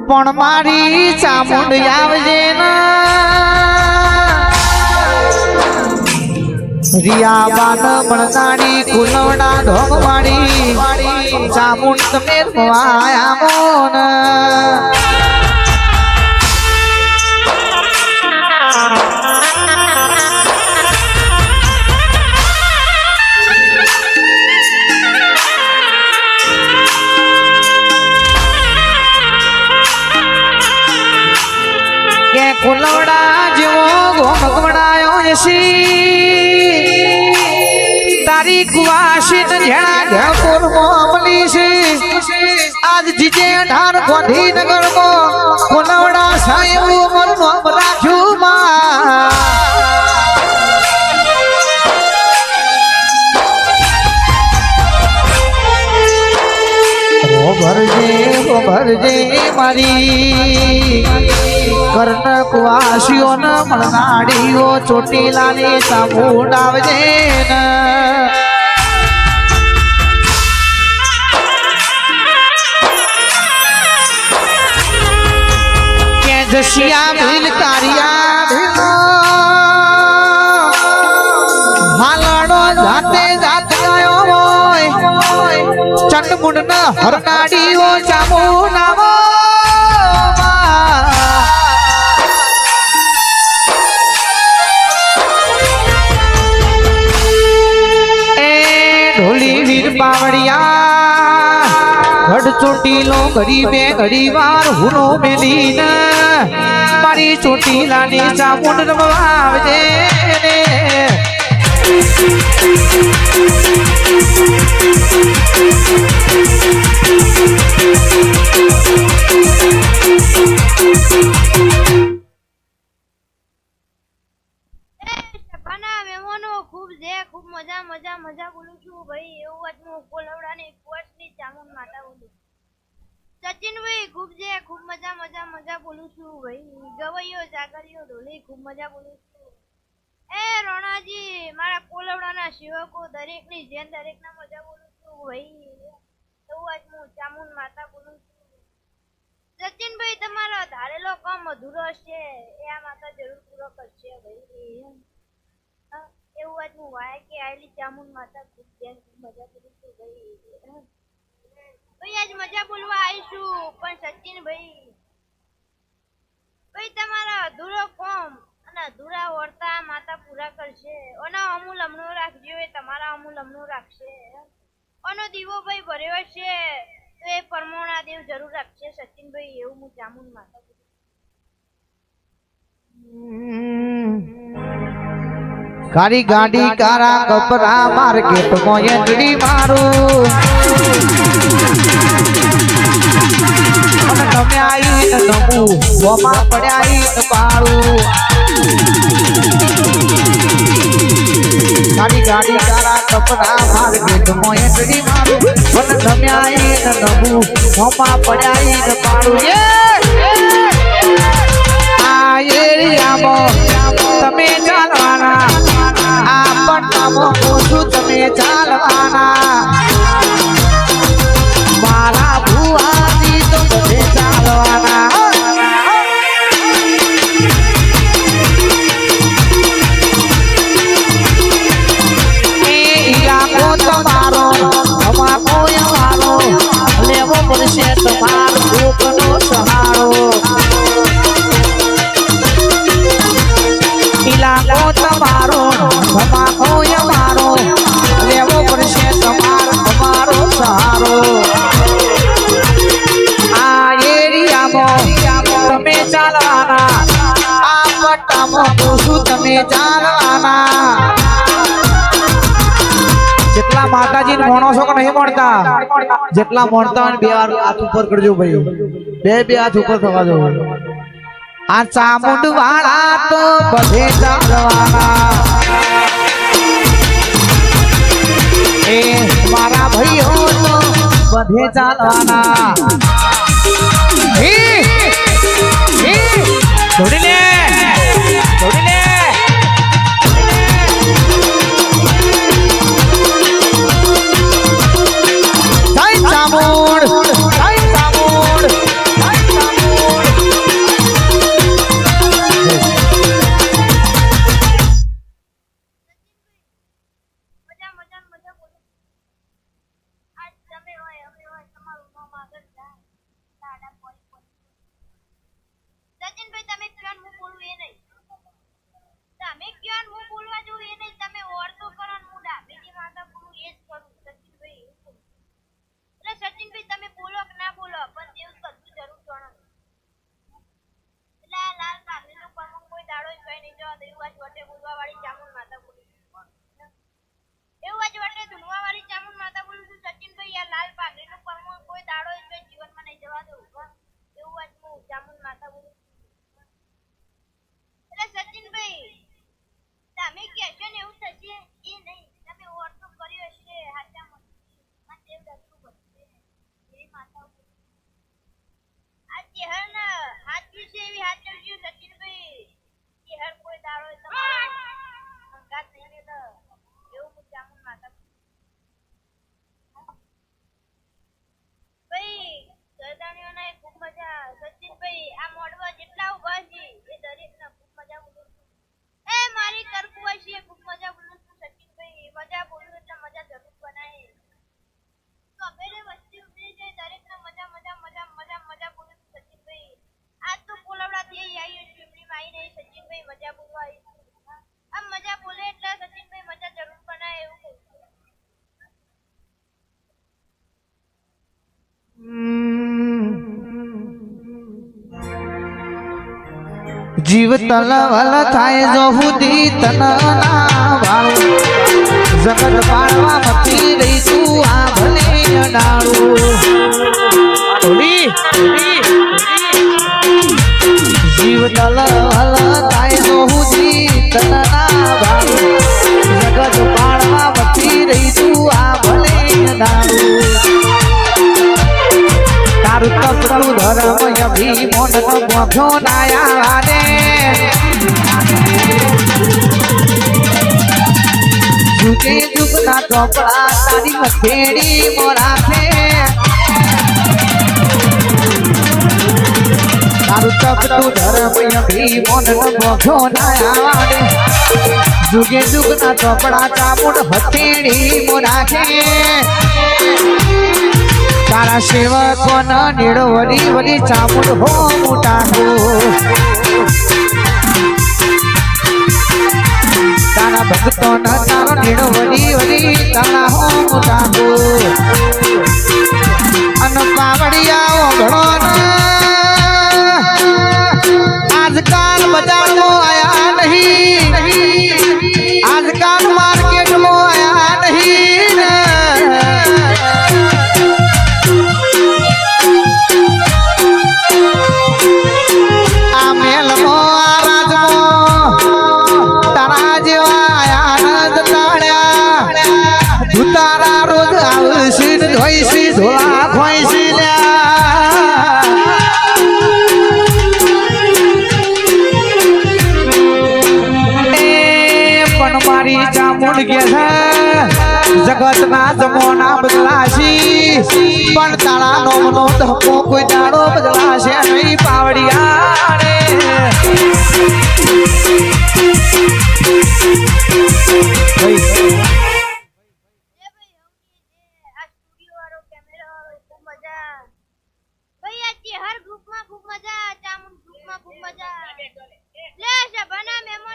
પણ મારી ચામુંડ આવજે રિયા બાન મળનાડી કુલવડા ઢોંગ માડી ચામુંડ તમે આયા મોન કુલવડા જેવો ગોમકવડાયો જશી તારી કુવાસી ઝેણા ઘેપુર મોમલી છે આજ જીજે 18 ગાંધીનગર માં કુલવડા સાહેબ મરનો રાખ્યું માં ભરજે મારી કર્ણક વાસીઓ ન મળનાડીઓ ચોટીલાની ચામુંડ આવજે કે જશિયા ભીલ કારિયા હાલડો જાતે જાત ગયો હોય ચંડમુંડ ન હરનાડીઓ ચામુંડ આવો ગઢ ચોટીલો ગરીબે ગરીવાર હુનો મેલીન મારી ચોટીલાની ચામુંડ રમવા આવજે ખૂબ મજા બોલું છું ભાઈ એવું વાત હું કોલવડાની કોટની ચામુંડ માતા બોલું સચિનભાઈ ખૂબ મજા બોલું છું ભાઈ ગવૈયો જાગરિયો ઢોલી ખૂબ મજા બોલું છું એ રોણાજી મારા કોલવડાના સેવકો દરેકની જેન દરેકના મજા બોલું છું ભાઈ એવું વાત હું ચામુંડ માતા બોલું છું સચિનભાઈ તમારો ધારેલો કામ અધૂરો છે એ આ માતા જરૂર પૂરો કરશે ભાઈ એવું વાત હું વાય કે આયલી ચામુંડ માતા ખૂબ મજા કરું છું ભાઈ આજ મજા બોલવા આવીશું પણ સચિનભાઈ તમારા અધૂરો કોમ અને અધૂરા વર્તા માતા પૂરા કરશે અને અમૂલ હમણું રાખજો એ તમારા અમૂલ હમણું રાખશે અને દીવો ભાઈ ભર્યો છે તો એ પરમોણા દેવ જરૂર રાખશે સચિનભાઈ એવું હું ચામુંડ માતા કારી ગાડી કારા કપરા માર્કેટ માં એંગડી મારું તમે આવીને નમું વોમાં પડ્યા આવીને પાડું કારી ગાડી કારા કપરા માર્કેટ માં એંગડી મારું તમે આવીને નમું વોમાં પડ્યા આવીને પાડું આ એરિયામાં તમે ચાલવાના આ પટ્ટામાં ઓછું તમે ચાલવાના મારા ભુવાજી તો બધે ચાલવાના એ ઈલાકો તમારો તમારો અમારો લેવો પડશે તમારો દુઃખનો સહારો ઇલાકો તમારો ધમાકો અમારો લેવો પડશે તમારો સહારો આ એરિયામાં તમે ચાલવાના આ પટ્ટામાં પૂછું તમે ચાલવાના જેટલા માતાજી મોણો છો કે નહીં મળતા જેટલા મળતા હોય બે વાર હાથ ઉપર કરજો ભાઈ બે હાથ ઉપર થવા દો આ ચામુંડ વાળા તો બધે ચાલવાના એ મારા ભાઈઓ તો બધે ચાલવાના છોડી લે ચામુંડ એટલે સચિનભાઈ તમે કહેશો ને એવું થશે એ નહીં તમે ઓર્ડર કર્યો હશે હાચામાં આ દેવ દર્શન કરશે એવી માતાઓ આ ચહેરના હાથ વિશે એવી હાથ કરજો સચિનભાઈ ચહેર કોઈ દાડો તમારો અંગાત નહીં ને તો એવું હું ચામુન માતા ભાઈ સરદાણીઓના ખૂબ મજા સચિનભાઈ આ મોડવા જેટલા ઉભા છે એ દરેકને ખૂબ મજા બોલું છું એ મારી કરકુવાશી ખૂબ મજા બોલું છું સચિનભાઈ મજા બોલું એટલે મજા જરૂર બનાય તો અબેરે વસ્તી ઉભી છે દરેકને મજા મજા મજા મજા મજા બોલું છું સચિનભાઈ આજ તો કોલવડાથી આવી ચીમડીમાં આવી નહીં સચિનભાઈ મજા બોલવા આવી છું આમ મજા બોલે એટલે સચિનભાઈ મજા જરૂર બનાય એવું કહું છું જીવ તલવલ થાય જો હુદી તનના વાળું જગત પાડવા મથી રહી તું આ ભલે ડાળું જીવ તલવલ થાય જો હુદી તનના વાળું જગત પાડવા મથી રહી તું આ ભલે ડાળું તારું તપતું ધર્મ અભિમોન ગોઠો નાયા રે જુગે જુગના ચોપડા તારી મથેડી મોરાથે તારું તપતું ધર્મ અભિમોન ગોઠો નાયા રે જુગે જુગના ચોપડા ચામુંડ હથેડી મોરાથે તારા સેવકોના નીડો વળી વળી ચામુંડ હો મોટાનો તારા ભક્તોના તારો નીડો વળી વળી તારા હો મોટાનો અન પાવડિયાઓ ઘણો આજકાલ બજારમાં આયા નહીં આજકાલ માર્કેટમાં આયા નહીં તારા રોજ આવશી ધોઈશી ધોળા ખોઈશી પણ મારી ચામુંડ કે છે જગત ના જમોના બદલાશી પણ તારા નોમનો ધક્કો કોઈ દાડો બદલાશે નહીં પાવડિયા રે હર ગ્રુપમાં ખૂબ મજા ચામુંડ ગ્રુપમાં ખૂબ મજા લે સભાના મહેમાન